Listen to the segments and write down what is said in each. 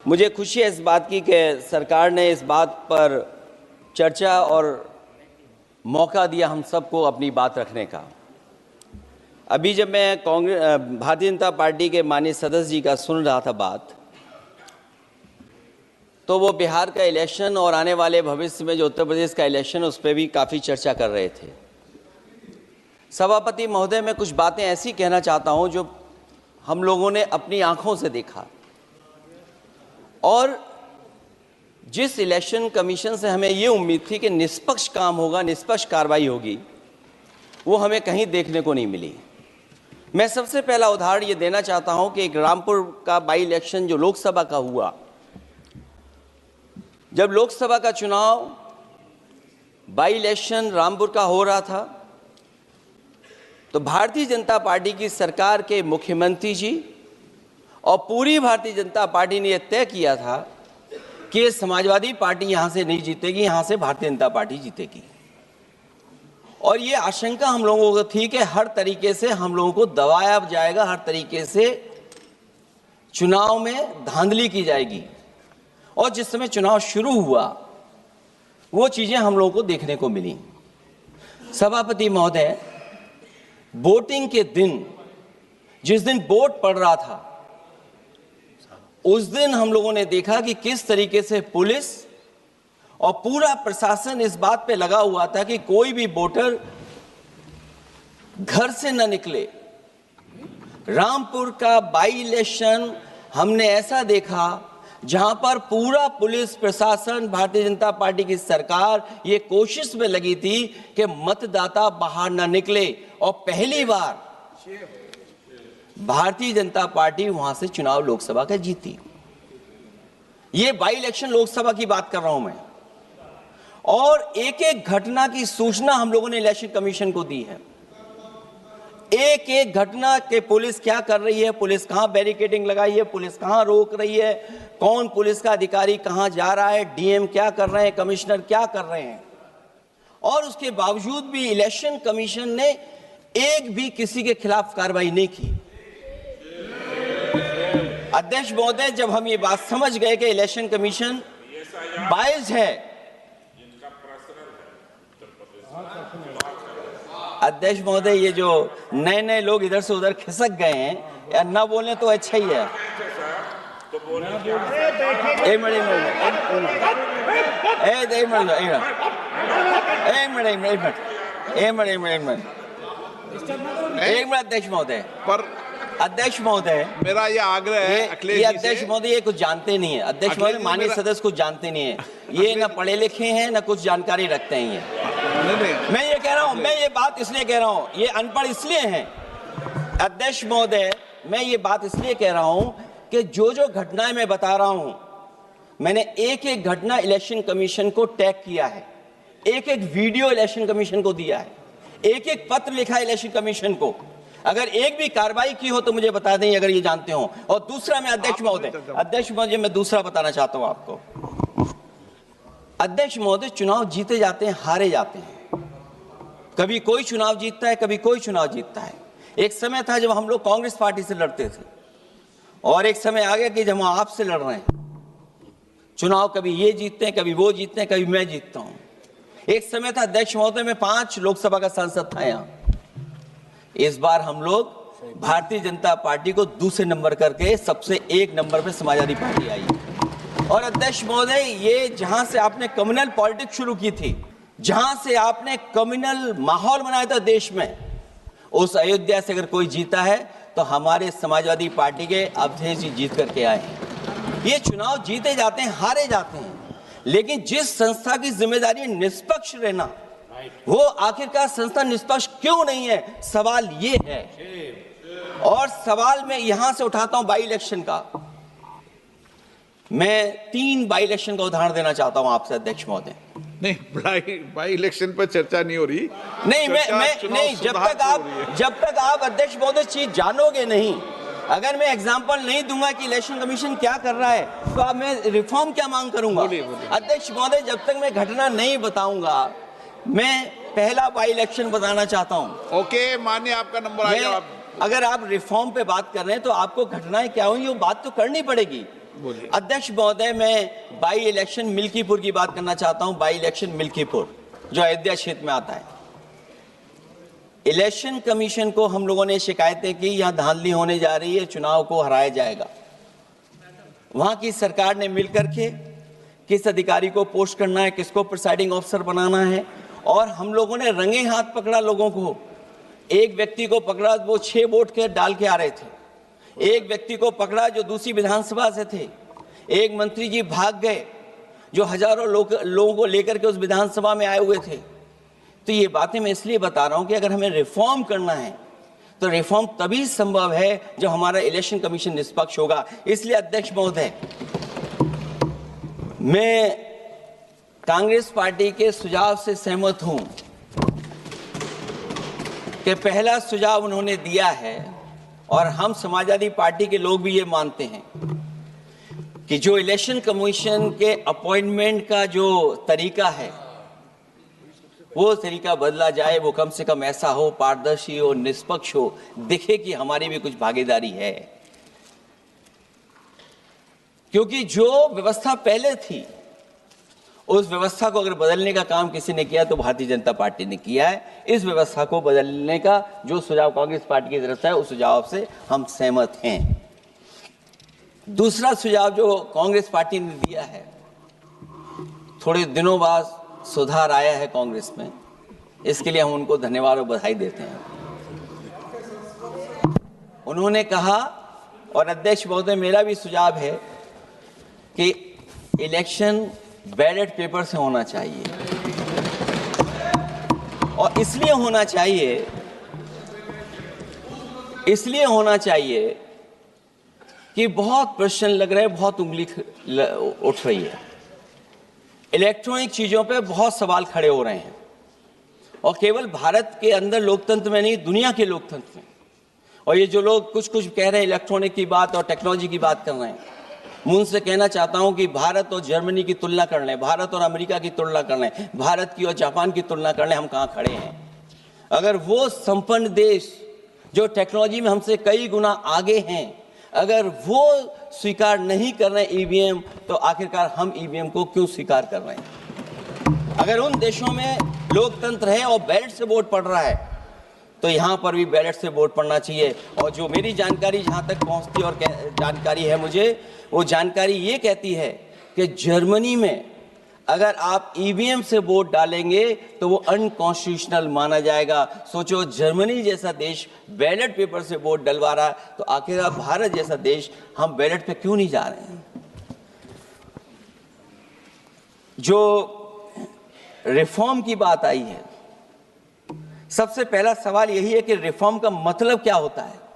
मुझे खुशी है इस बात की कि सरकार ने इस बात पर चर्चा और मौका दिया हम सबको अपनी बात रखने का। अभी जब मैं भारतीय जनता पार्टी के माननीय सदस्य जी का सुन रहा था बात, तो वो बिहार का इलेक्शन और आने वाले भविष्य में जो उत्तर प्रदेश का इलेक्शन उस पर भी काफ़ी चर्चा कर रहे थे। सभापति महोदय, मैं कुछ बातें ऐसी कहना चाहता हूं जो हम लोगों ने अपनी आंखों से देखा, और जिस इलेक्शन कमीशन से हमें ये उम्मीद थी कि निष्पक्ष काम होगा, निष्पक्ष कार्रवाई होगी, वो हमें कहीं देखने को नहीं मिली। मैं सबसे पहला उदाहरण ये देना चाहता हूं कि एक रामपुर का बाई इलेक्शन जो लोकसभा का हुआ, जब लोकसभा का चुनाव बाई इलेक्शन रामपुर का हो रहा था, तो भारतीय जनता पार्टी की सरकार के मुख्यमंत्री जी और पूरी भारतीय जनता पार्टी ने यह तय किया था कि समाजवादी पार्टी यहां से नहीं जीतेगी, यहां से भारतीय जनता पार्टी जीतेगी। और ये आशंका हम लोगों को थी कि हर तरीके से हम लोगों को दबाया जाएगा, हर तरीके से चुनाव में धांधली की जाएगी। और जिस समय चुनाव शुरू हुआ, वो चीजें हम लोगों को देखने को मिली। सभापति महोदय, वोटिंग के दिन, जिस दिन वोट पड़ रहा था, उस दिन हम लोगों ने देखा कि किस तरीके से पुलिस और पूरा प्रशासन इस बात पे लगा हुआ था कि कोई भी वोटर घर से न निकले। रामपुर का बाई इलेक्शन हमने ऐसा देखा जहां पर पूरा पुलिस प्रशासन, भारतीय जनता पार्टी की सरकार ये कोशिश में लगी थी कि मतदाता बाहर ना निकले, और पहली बार भारतीय जनता पार्टी वहां से चुनाव लोकसभा का जीती। ये बाई इलेक्शन लोकसभा की बात कर रहा हूं मैं, और एक एक घटना की सूचना हम लोगों ने इलेक्शन कमीशन को दी है। एक एक घटना के पुलिस क्या कर रही है, पुलिस कहां बैरिकेडिंग लगाई है, पुलिस कहां रोक रही है, कौन पुलिस का अधिकारी कहां जा रहा है, डीएम क्या कर रहे हैं, कमिश्नर क्या कर रहे हैं। और उसके बावजूद भी इलेक्शन कमीशन ने एक भी किसी के खिलाफ कार्रवाई नहीं की। अध्यक्ष महोदय, जब हम ये बात समझ गए कि इलेक्शन कमीशन बायस्ड है, अध्यक्ष महोदय, ये जो नए नए लोग इधर से उधर खिसक गए हैं, या ना बोले तो अच्छा ही है। एक मिनट अध्यक्ष महोदय, पर अध्यक्ष महोदय, मेरा ये आग्रह है ये अध्यक्ष महोदय ये कुछ जानते नहीं है। अध्यक्ष महोदय, माननीय सदस्य कुछ जानते नहीं है, ये ना पढ़े लिखे हैं ना कुछ जानकारी रखते हैं। ये मैं ये कह रहा हूं, मैं ये बात इसलिए कह रहा हूं, ये अनपढ़ इसलिए हैं। अध्यक्ष महोदय, मैं ये बात इसलिए कह रहा हूं कि जो जो घटनाएं मैं बता रहा हूं, मैंने एक एक घटना इलेक्शन कमीशन को टैग किया है, एक एक वीडियो इलेक्शन कमीशन को दिया है, एक एक पत्र लिखा है इलेक्शन कमीशन को। अगर एक भी कार्रवाई की हो तो मुझे बता दें, अगर ये जानते हो। और दूसरा, मैं अध्यक्ष महोदय, मैं दूसरा बताना चाहता हूं आपको। अध्यक्ष महोदय, चुनाव जीते जाते हैं, हारे जाते हैं। कभी कोई चुनाव जीतता है, कभी कोई चुनाव जीतता है। एक समय था जब हम लोग कांग्रेस पार्टी से लड़ते थे, और एक समय आ गया कि जब हम आपसे लड़ रहे हैं चुनाव, कभी ये जीतते हैं, कभी वो जीतते हैं, कभी मैं जीतता हूं। एक समय था अध्यक्ष महोदय, में 5 लोकसभा का सांसद था यहां। इस बार हम लोग भारतीय जनता पार्टी को दूसरे नंबर करके सबसे 1 नंबर पे समाजवादी पार्टी आई। और अध्यक्ष महोदय, ये जहां से आपने कम्युनल पॉलिटिक्स शुरू की थी, जहां से आपने कम्युनल माहौल बनाया था देश में, उस अयोध्या से अगर कोई जीता है तो हमारे समाजवादी पार्टी के अवधेश जी जीत करके आए हैं। ये चुनाव जीते जाते हैं, हारे जाते हैं, लेकिन जिस संस्था की जिम्मेदारी निष्पक्ष रहना, वो आखिरकार संस्था निष्पक्ष क्यों नहीं है, सवाल ये है। और सवाल मैं यहां से उठाता हूं बाई इलेक्शन का। मैं 3 बाई इलेक्शन का उदाहरण देना चाहता हूं आपसे अध्यक्ष महोदय। नहीं, बाई इलेक्शन पर चर्चा नहीं हो रही। नहीं, मैं जब तक आप अध्यक्ष महोदय चीज जानोगे नहीं, अगर मैं एग्जांपल नहीं दूंगा कि इलेक्शन कमीशन क्या कर रहा है, तो अब मैं रिफॉर्म क्या मांग करूंगा। अध्यक्ष महोदय, जब तक मैं घटना नहीं बताऊंगा, मैं पहला बाई इलेक्शन बताना चाहता हूं। ओके, मानिए आपका नंबर आ गया। अगर आप रिफॉर्म पे बात कर रहे हैं तो आपको घटनाएं क्या हुई वो बात तो करनी पड़ेगी। बोलिए। अध्यक्ष महोदय, मैं बाई इलेक्शन मिल्कीपुर की बात करना चाहता हूं। बाई इलेक्शन मिल्कीपुर जो अयोध्या क्षेत्र में आता है, इलेक्शन कमीशन को हम लोगों ने शिकायतें की, यहां धांधली होने जा रही है, चुनाव को हराया जाएगा। वहां की सरकार ने मिलकर के किस अधिकारी को पोस्ट करना है, किसको प्रिसाइडिंग ऑफिसर बनाना है, और हम लोगों ने रंगे हाथ पकड़ा लोगों को। एक व्यक्ति को पकड़ा, वो 6 वोट के डाल के आ रहे थे। एक व्यक्ति को पकड़ा जो दूसरी विधानसभा से थे। एक मंत्री जी भाग गए जो हजारों लोगों को लेकर के उस विधानसभा में आए हुए थे। तो ये बातें मैं इसलिए बता रहा हूं कि अगर हमें रिफॉर्म करना है तो रिफॉर्म तभी संभव है जब हमारा इलेक्शन कमीशन निष्पक्ष होगा। इसलिए अध्यक्ष महोदय, मैं कांग्रेस पार्टी के सुझाव से सहमत हूं कि पहला सुझाव उन्होंने दिया है, और हम समाजवादी पार्टी के लोग भी ये मानते हैं कि जो इलेक्शन कमीशन के अपॉइंटमेंट का जो तरीका है वो तरीका बदला जाए। वो कम से कम ऐसा हो, पारदर्शी हो, निष्पक्ष हो, दिखे कि हमारी भी कुछ भागीदारी है। क्योंकि जो व्यवस्था पहले थी उस व्यवस्था को अगर बदलने का काम किसी ने किया तो भारतीय जनता पार्टी ने किया है। इस व्यवस्था को बदलने का जो सुझाव कांग्रेस पार्टी की तरफ से है उस सुझाव से हम सहमत हैं। दूसरा सुझाव जो कांग्रेस पार्टी ने दिया है, थोड़े दिनों बाद सुधार आया है कांग्रेस में, इसके लिए हम उनको धन्यवाद और बधाई देते हैं। उन्होंने कहा, और अध्यक्ष महोदय मेरा भी सुझाव है कि इलेक्शन बैलेट पेपर से होना चाहिए, और इसलिए होना चाहिए कि बहुत प्रश्न लग रहे हैं, बहुत उंगली उठ रही है। इलेक्ट्रॉनिक चीजों पे बहुत सवाल खड़े हो रहे हैं, और केवल भारत के अंदर लोकतंत्र में नहीं, दुनिया के लोकतंत्र में। और ये जो लोग कुछ कह रहे हैं इलेक्ट्रॉनिक की बात और टेक्नोलॉजी की बात कर रहे हैं, मैं उनसे कहना चाहता हूं कि भारत और जर्मनी की तुलना कर लें, भारत और अमेरिका की तुलना कर लें, भारत की और जापान की तुलना कर लें, हम कहां खड़े हैं। अगर वो संपन्न देश जो टेक्नोलॉजी में हमसे कई गुना आगे हैं, अगर वो स्वीकार नहीं कर रहे ईवीएम, तो आखिरकार हम ईवीएम को क्यों स्वीकार कर रहे हैं। अगर उन देशों में लोकतंत्र है और बैलेट से वोट पड़ रहा है, तो यहाँ पर भी बैलेट से वोट पड़ना चाहिए। और जो मेरी जानकारी जहाँ तक पहुँचती और जानकारी है मुझे, वो जानकारी ये कहती है कि जर्मनी में अगर आप ईवीएम से वोट डालेंगे तो वो अनकॉन्स्टिट्यूशनल माना जाएगा। सोचो, जर्मनी जैसा देश बैलेट पेपर से वोट डलवा रहा है, तो आखिर भारत जैसा देश हम बैलेट पे क्यों नहीं जा रहे हैं। जो रिफॉर्म की बात आई है, सबसे पहला सवाल यही है कि रिफॉर्म का मतलब क्या होता है।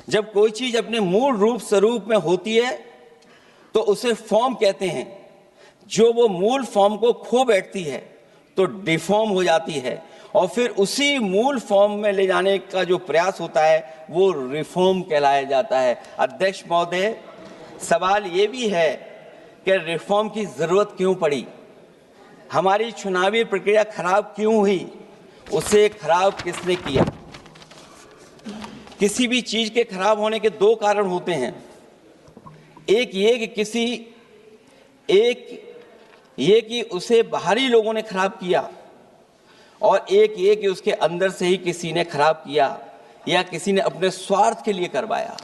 जब कोई चीज अपने मूल रूप स्वरूप में होती है तो उसे फॉर्म कहते हैं। जो वो मूल फॉर्म को खो बैठती है तो डिफॉर्म हो जाती है, और फिर उसी मूल फॉर्म में ले जाने का जो प्रयास होता है वो रिफॉर्म कहलाया जाता है। अध्यक्ष महोदय, सवाल ये भी है कि रिफॉर्म की जरूरत क्यों पड़ी, हमारी चुनावी प्रक्रिया खराब क्यों हुई, उसे खराब किसने किया। किसी भी चीज के खराब होने के दो कारण होते हैं। एक ये कि उसे बाहरी लोगों ने खराब किया, और एक ये कि उसके अंदर से ही किसी ने खराब किया या किसी ने अपने स्वार्थ के लिए करवाया।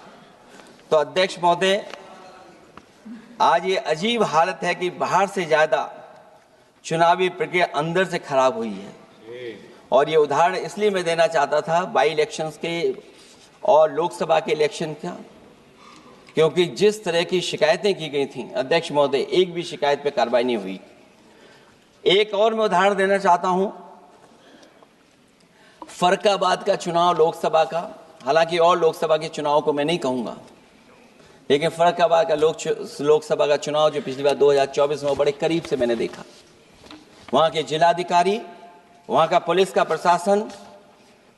तो अध्यक्ष महोदय, आज ये अजीब हालत है कि बाहर से ज्यादा चुनावी प्रक्रिया अंदर से खराब हुई है। और ये उदाहरण इसलिए मैं देना चाहता था बाई इलेक्शंस के और लोकसभा के इलेक्शन का, क्योंकि जिस तरह की शिकायतें की गई थीं, अध्यक्ष महोदय, एक भी शिकायत पे कार्रवाई नहीं हुई। एक और मैं उदाहरण देना चाहता हूं, फर्रुखाबाद का चुनाव लोकसभा का, हालांकि और लोकसभा के चुनाव को मैं नहीं कहूंगा, लेकिन फर्रुखाबाद का लोकसभा का चुनाव जो पिछली बार 2024 में बड़े करीब से मैंने देखा। वहां के जिलाधिकारी, वहां का पुलिस का प्रशासन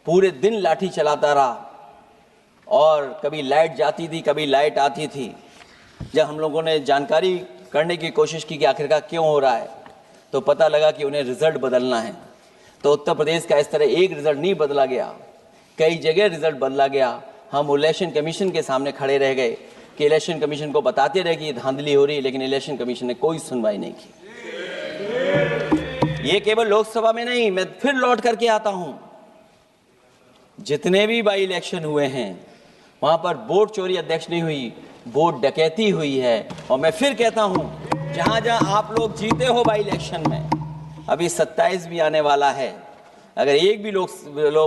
पूरे दिन लाठी चलाता रहा, और कभी लाइट जाती थी, कभी लाइट आती थी। जब हम लोगों ने जानकारी करने की कोशिश की कि आखिरकार क्यों हो रहा है, तो पता लगा कि उन्हें रिजल्ट बदलना है। तो उत्तर प्रदेश का इस तरह एक रिजल्ट नहीं बदला गया, कई जगह रिजल्ट बदला गया। हम इलेक्शन कमीशन के सामने खड़े रह गए, कि इलेक्शन कमीशन को बताते रहे कि धांधली हो रही है, लेकिन इलेक्शन कमीशन ने कोई सुनवाई नहीं की। ये केवल लोकसभा में नहीं, मैं फिर लौट करके आता हूं, जितने भी बाई इलेक्शन हुए हैं वहां पर वोट चोरी अध्यक्ष नहीं हुई, वोट डकैती हुई है। और मैं फिर कहता हूं, जहां जहां आप लोग जीते हो बाई इलेक्शन में, अभी 27 भी आने वाला है, अगर एक भी लोग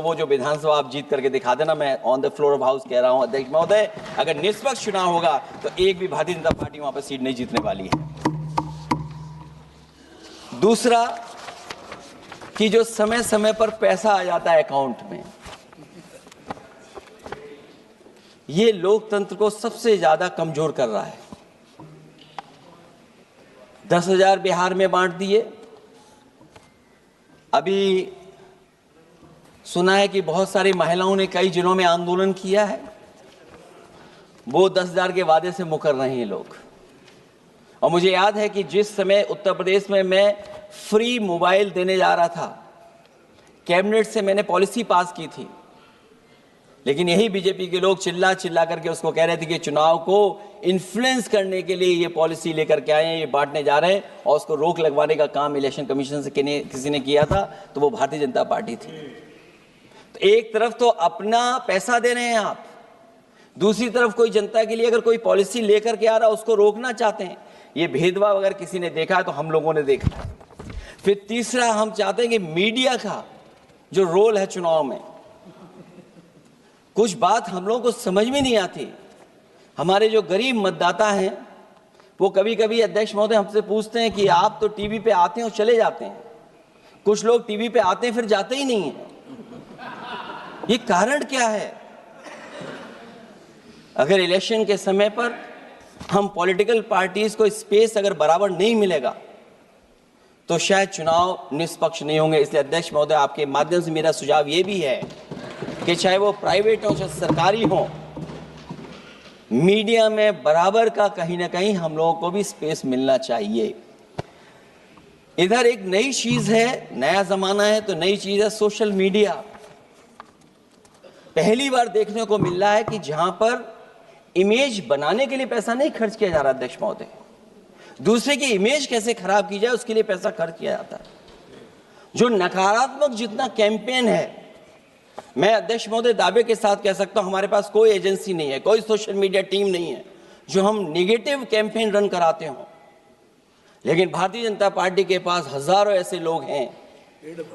वो जो विधानसभा आप जीत करके दिखा देना, मैं on the floor of house कह रहा हूं अध्यक्ष महोदय, अगर निष्पक्ष चुनाव होगा तो एक भी भारतीय जनता पार्टी वहां पर सीट नहीं जीतने वाली है। दूसरा कि जो समय समय पर पैसा आ जाता है अकाउंट में, ये लोकतंत्र को सबसे ज्यादा कमजोर कर रहा है। 10,000 बिहार में बांट दिए। अभी सुना है कि बहुत सारी महिलाओं ने कई जिलों में आंदोलन किया है, वो 10,000 के वादे से मुकर रहे हैं लोग। और मुझे याद है कि जिस समय उत्तर प्रदेश में मैं फ्री मोबाइल देने जा रहा था, कैबिनेट से मैंने पॉलिसी पास की थी, लेकिन यही बीजेपी के लोग चिल्ला चिल्ला करके उसको कह रहे थे कि चुनाव को इन्फ्लुएंस करने के लिए ये पॉलिसी लेकर के आए हैं, ये बांटने जा रहे हैं, और उसको रोक लगवाने का काम इलेक्शन कमीशन से किसी ने किया था, तो वो भारतीय जनता पार्टी थी। तो एक तरफ तो अपना पैसा दे रहे हैं आप, दूसरी तरफ कोई जनता के लिए अगर कोई पॉलिसी लेकर के आ रहा है उसको रोकना चाहते हैं। ये भेदभाव अगर किसी ने देखा है तो हम लोगों ने देखा है। फिर तीसरा, हम चाहते हैं कि मीडिया का जो रोल है चुनाव में, कुछ बात हम लोगों को समझ में नहीं आती। हमारे जो गरीब मतदाता हैं वो कभी कभी अध्यक्ष महोदय हमसे पूछते हैं कि आप तो टीवी पे आते हैं और चले जाते हैं, कुछ लोग टीवी पे आते हैं फिर जाते ही नहीं हैं, ये कारण क्या है? अगर इलेक्शन के समय पर हम पॉलिटिकल पार्टीज को स्पेस अगर बराबर नहीं मिलेगा तो शायद चुनाव निष्पक्ष नहीं होंगे। इसलिए अध्यक्ष महोदय, आपके माध्यम से मेरा सुझाव ये भी है कि चाहे वो प्राइवेट हो चाहे सरकारी हो, मीडिया में बराबर का कहीं ना कहीं हम लोगों को भी स्पेस मिलना चाहिए। इधर एक नई चीज है, नया जमाना है, तो नई चीज है सोशल मीडिया। पहली बार देखने को मिल रहा है कि जहां पर इमेज बनाने के लिए पैसा नहीं खर्च किया जा रहा अध्यक्ष महोदय, दूसरे की इमेज कैसे खराब की जाए उसके लिए पैसा खर्च किया जाता है। जो नकारात्मक जितना कैंपेन है, मैं अध्यक्ष महोदय दावे के साथ कह सकता हूं, हमारे पास कोई एजेंसी नहीं है, कोई सोशल मीडिया टीम नहीं है जो हम नेगेटिव कैंपेन रन कराते हो। लेकिन भारतीय जनता पार्टी के पास हजारों ऐसे लोग हैं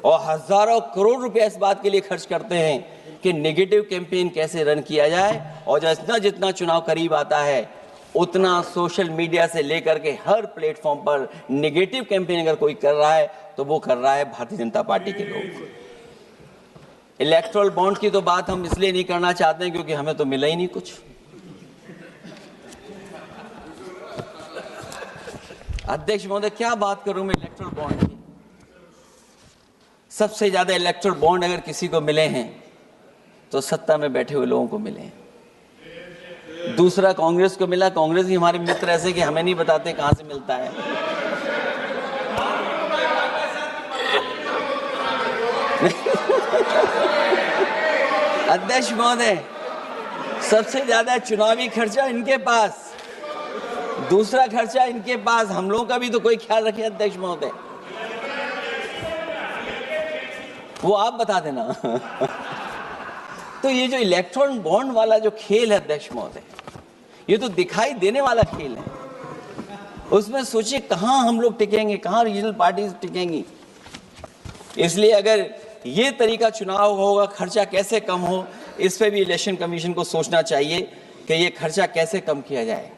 और हजारों करोड़ रुपए इस बात के लिए खर्च करते हैं कि नेगेटिव कैंपेन कैसे रन किया जाए। और जितना जितना चुनाव करीब आता है उतना सोशल मीडिया से लेकर के हर प्लेटफॉर्म पर नेगेटिव कैंपेन अगर कोई कर रहा है तो वो कर रहा है भारतीय जनता पार्टी के लोग। इलेक्टोरल बॉन्ड की तो बात हम इसलिए नहीं करना चाहते हैं क्योंकि हमें तो मिला ही नहीं कुछ। अध्यक्ष महोदय, क्या बात करूं मैं इलेक्टोरल बॉन्ड की? सबसे ज्यादा इलेक्टोरल बॉन्ड अगर किसी को मिले हैं तो सत्ता में बैठे हुए लोगों को मिले हैं। दूसरा कांग्रेस को मिला। कांग्रेस ही हमारे मित्र ऐसे कि हमें नहीं बताते कहां से मिलता है। अध्यक्ष महोदय, सबसे ज्यादा चुनावी खर्चा इनके पास, दूसरा खर्चा इनके पास। हम लोगों का भी तो कोई ख्याल रखे अध्यक्ष महोदय, वो आप बता देना। तो ये जो इलेक्ट्रॉन बॉन्ड वाला जो खेल है अध्यक्ष महोदय, ये तो दिखाई देने वाला खेल है। उसमें सोचिए कहां हम लोग टिकेंगे, कहां रीजनल पार्टीज टिकेंगी। इसलिए अगर ये तरीका चुनाव होगा, खर्चा कैसे कम हो, इस पे भी इलेक्शन कमीशन को सोचना चाहिए कि ये खर्चा कैसे कम किया जाए।